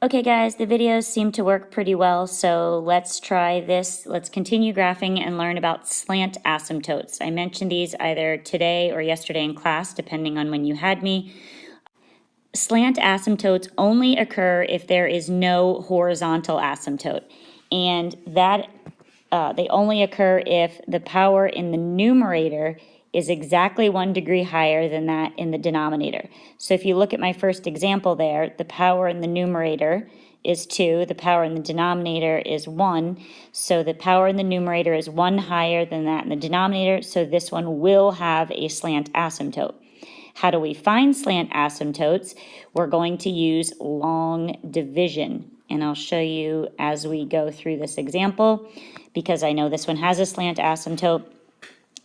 Okay guys, the videos seem to work pretty well, so let's try this. Let's continue graphing and learn about slant asymptotes. I mentioned these either today or yesterday in class, depending on when you had me. Slant asymptotes only occur if there is no horizontal asymptote, and that they only occur if the power in the numerator is exactly 1 degree higher than that in the denominator. So if you look at my first example there, the power in the numerator is 2, the power in the denominator is 1, so the power in the numerator is 1 higher than that in the denominator, so this one will have a slant asymptote. How do we find slant asymptotes? We're going to use long division, and I'll show you as we go through this example, because I know this one has a slant asymptote.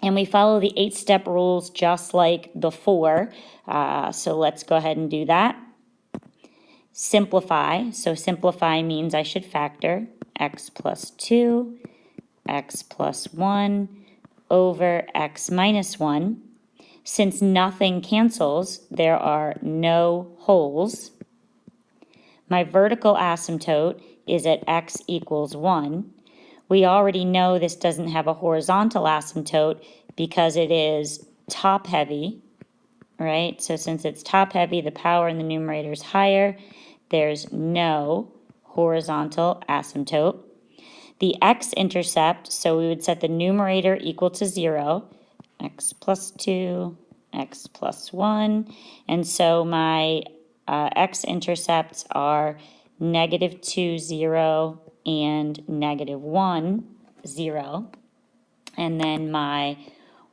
And we follow the 8-step rules just like before. So let's go ahead and do that. Simplify. So simplify means I should factor x plus 2, x plus 1 over x minus 1. Since nothing cancels, there are no holes. My vertical asymptote is at x equals 1. We already know this doesn't have a horizontal asymptote because it is top heavy, right? So since it's top heavy, the power in the numerator is higher. There's no horizontal asymptote. The x-intercept, so we would set the numerator equal to 0, x plus 2, x plus 1, and so my x-intercepts are -2, 0, and -1, 0. And then my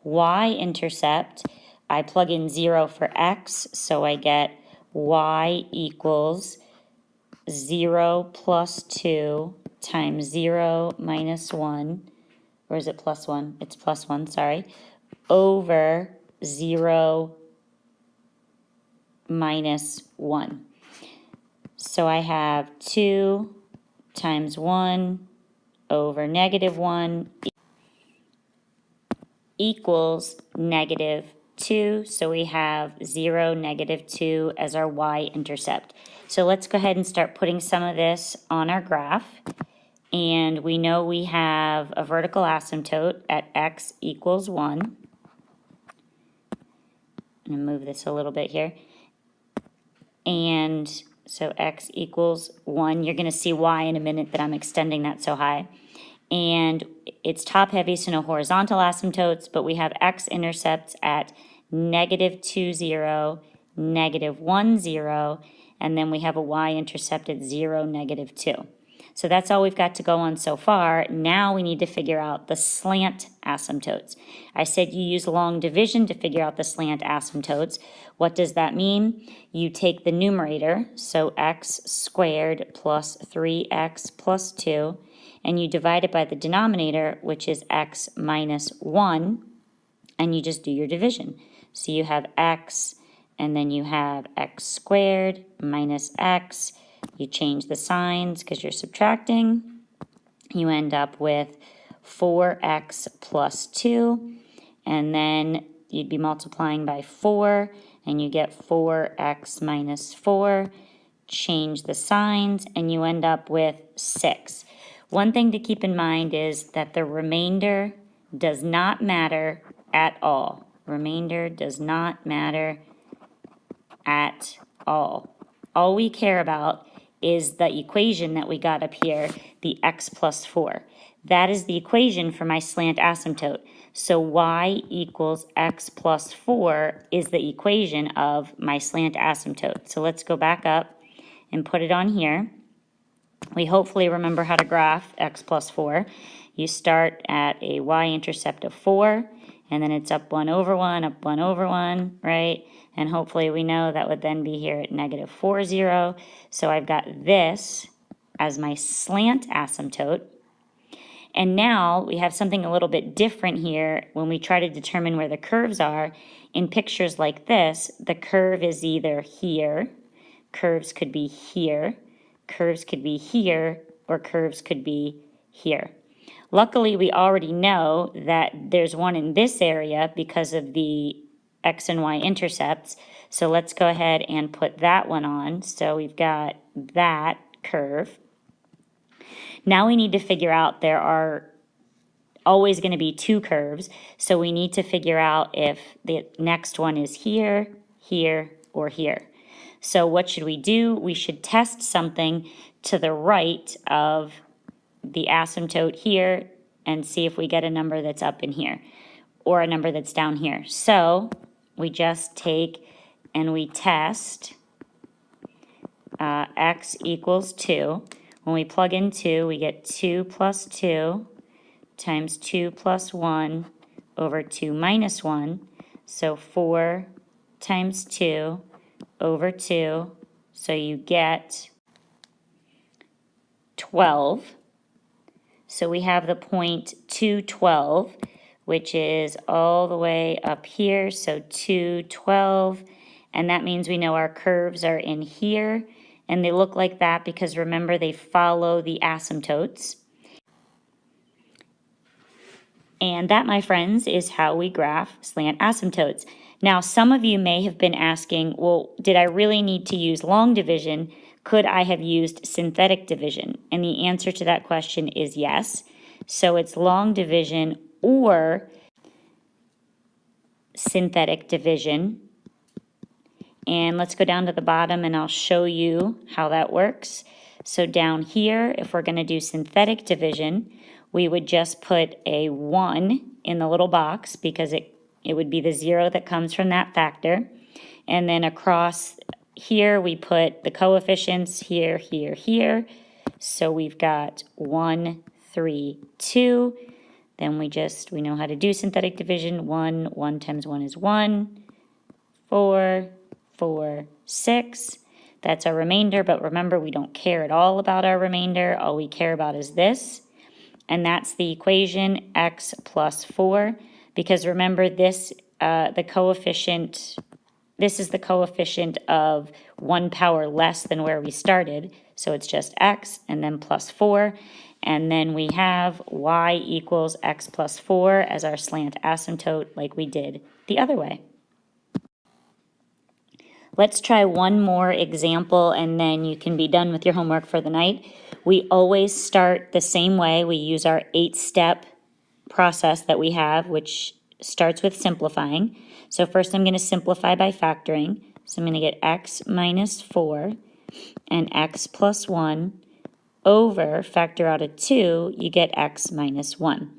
y-intercept, I plug in 0 for x, so I get y equals 0 plus 2 times 0 minus 1, or is it plus 1? It's plus 1, sorry, over 0 minus 1. So I have 2 times 1 over -1 equals -2. So we have 0, -2 as our y-intercept. So let's go ahead and start putting some of this on our graph. And we know we have a vertical asymptote at x equals 1. I'm going to move this a little bit here. And so x equals 1. You're going to see why in a minute that I'm extending that so high. And it's top heavy, so no horizontal asymptotes, but we have x-intercepts at -2, 0, -1, 0, and then we have a y-intercept at 0, -2. So that's all we've got to go on so far. Now we need to figure out the slant asymptotes. I said you use long division to figure out the slant asymptotes. What does that mean? You take the numerator, so x squared plus 3x plus 2, and you divide it by the denominator, which is x minus 1, and you just do your division. So you have x, and then you have x squared minus x. You change the signs because you're subtracting. You end up with 4x plus 2, and then you'd be multiplying by 4, and you get 4x minus 4. Change the signs, and you end up with 6. One thing to keep in mind is that the remainder does not matter at all. Remainder does not matter at all. All we care about is the equation that we got up here, the x plus 4. That is the equation for my slant asymptote. So y equals x plus 4 is the equation of my slant asymptote. So let's go back up and put it on here. We hopefully remember how to graph x plus 4. You start at a y-intercept of 4, and then it's up 1 over 1, up 1 over 1, right? And hopefully we know that would then be here at -4, 0. So I've got this as my slant asymptote. And now we have something a little bit different here when we try to determine where the curves are. In pictures like this, the curve is either here, curves could be here, curves could be here, or curves could be here. Luckily, we already know that there's one in this area because of the x and y intercepts. So let's go ahead and put that one on. So we've got that curve. Now we need to figure out there are always going to be two curves, so we need to figure out if the next one is here, here, or here. So what should we do? We should test something to the right of the asymptote here and see if we get a number that's up in here or a number that's down here. So we just take and we test x equals 2. When we plug in 2, we get 2 plus 2 times 2 plus 1 over 2 minus 1. So 4 times 2 over 2. So you get 12. So we have the point 212, which is all the way up here. So 212. And that means we know our curves are in here. And they look like that because remember they follow the asymptotes. And that, my friends, is how we graph slant asymptotes. Now, some of you may have been asking, well, did I really need to use long division? Could I have used synthetic division? And the answer to that question is yes. So it's long division or synthetic division. And let's go down to the bottom and I'll show you how that works. So down here, if we're going to do synthetic division, we would just put a 1 in the little box because it would be the 0 that comes from that factor. And then across here, we put the coefficients here, here, here. So we've got 1, 3, 2. Then we know how to do synthetic division. 1 times 1 is 1. 4, 4, 6. That's our remainder, but remember, we don't care at all about our remainder. All we care about is this. And that's the equation x plus 4, because remember this, this is the coefficient of 1 power less than where we started. So it's just x and then plus 4. And then we have y equals x plus 4 as our slant asymptote like we did the other way. Let's try one more example and then you can be done with your homework for the night. We always start the same way. We use our 8-step process that we have, which starts with simplifying. So first I'm going to simplify by factoring. So I'm going to get x minus 4 and x plus 1 over, factor out a 2, you get x minus 1.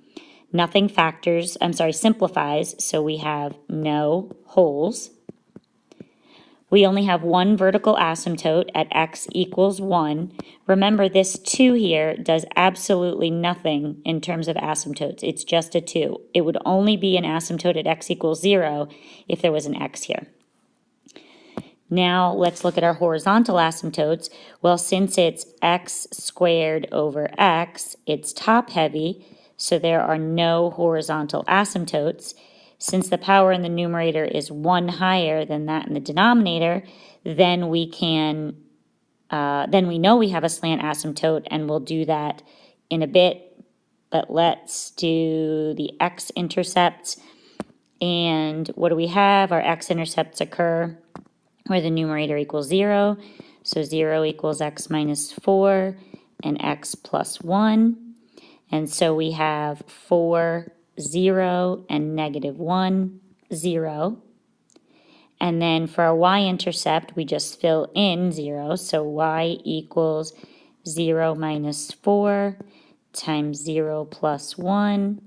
Nothing simplifies, so we have no wholes. We only have one vertical asymptote at x equals 1. Remember, this 2 here does absolutely nothing in terms of asymptotes. It's just a 2. It would only be an asymptote at x equals 0 if there was an x here. Now let's look at our horizontal asymptotes. Well, since it's x squared over x, it's top heavy, so there are no horizontal asymptotes. Since the power in the numerator is 1 higher than that in the denominator, then we know we have a slant asymptote, and we'll do that in a bit. But let's do the x-intercepts. And what do we have? Our x-intercepts occur where the numerator equals 0. So 0 equals x minus 4 and x plus 1. And so we have 4, 0, and negative 1, 0. And then for our y-intercept, we just fill in 0. So y equals 0 minus 4 times 0 plus 1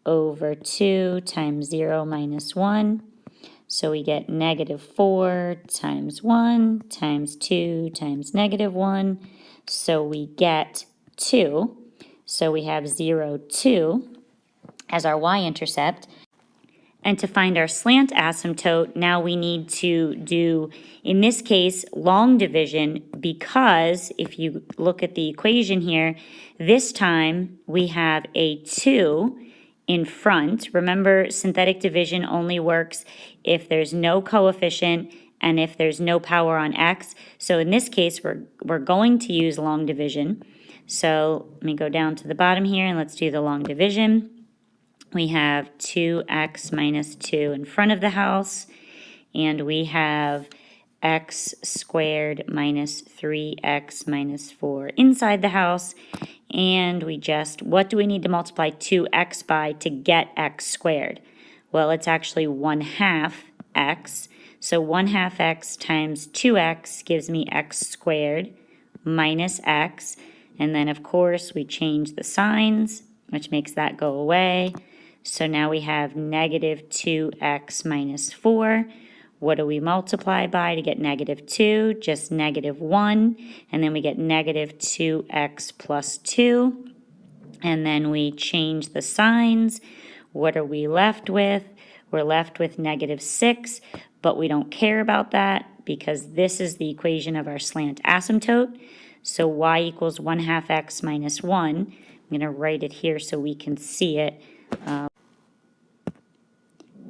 over 2 times 0 minus 1. So we get negative 4 times 1 times 2 times negative 1. So we get 2. So we have 0, 2 as our y-intercept. And to find our slant asymptote, now we need to do, in this case, long division, because if you look at the equation here, this time we have a 2 in front. Remember, synthetic division only works if there's no coefficient and if there's no power on x. So in this case, we're going to use long division. So let me go down to the bottom here and let's do the long division. We have 2x minus 2 in front of the house, and we have x squared minus 3x minus 4 inside the house. And we just, what do we need to multiply 2x by to get x squared? Well, it's actually 1/2 x. So 1/2 x times 2x gives me x squared minus x. And then, of course, we change the signs, which makes that go away. So now we have negative 2x minus 4. What do we multiply by to get negative 2? Just negative 1. And then we get negative 2x plus 2. And then we change the signs. What are we left with? We're left with negative 6, but we don't care about that because this is the equation of our slant asymptote. So y equals 1/2 x minus 1. I'm going to write it here so we can see it.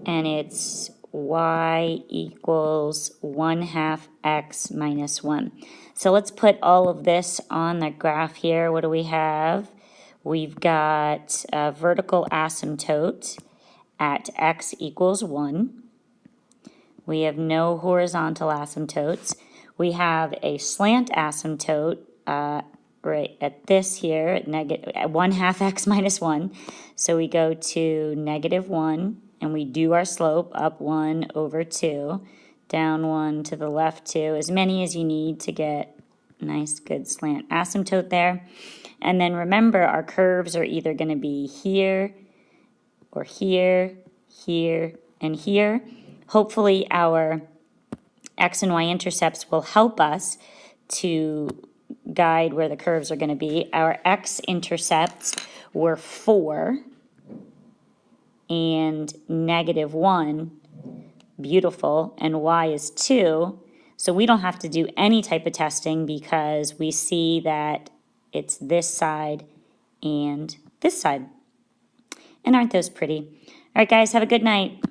And it's y equals 1/2 x minus 1. So let's put all of this on the graph here. What do we have? We've got a vertical asymptote at x equals 1. We have no horizontal asymptotes. We have a slant asymptote right at this here, at 1/2 x minus 1. So we go to negative 1, and we do our slope up 1 over 2, down 1 to the left 2, as many as you need to get a nice good slant asymptote there. And then remember, our curves are either going to be here or here, here, and here. Hopefully our x and y intercepts will help us to guide where the curves are going to be. Our x intercepts were 4 and negative 1. Beautiful. And y is 2. So we don't have to do any type of testing because we see that it's this side and this side. And aren't those pretty? All right, guys, have a good night.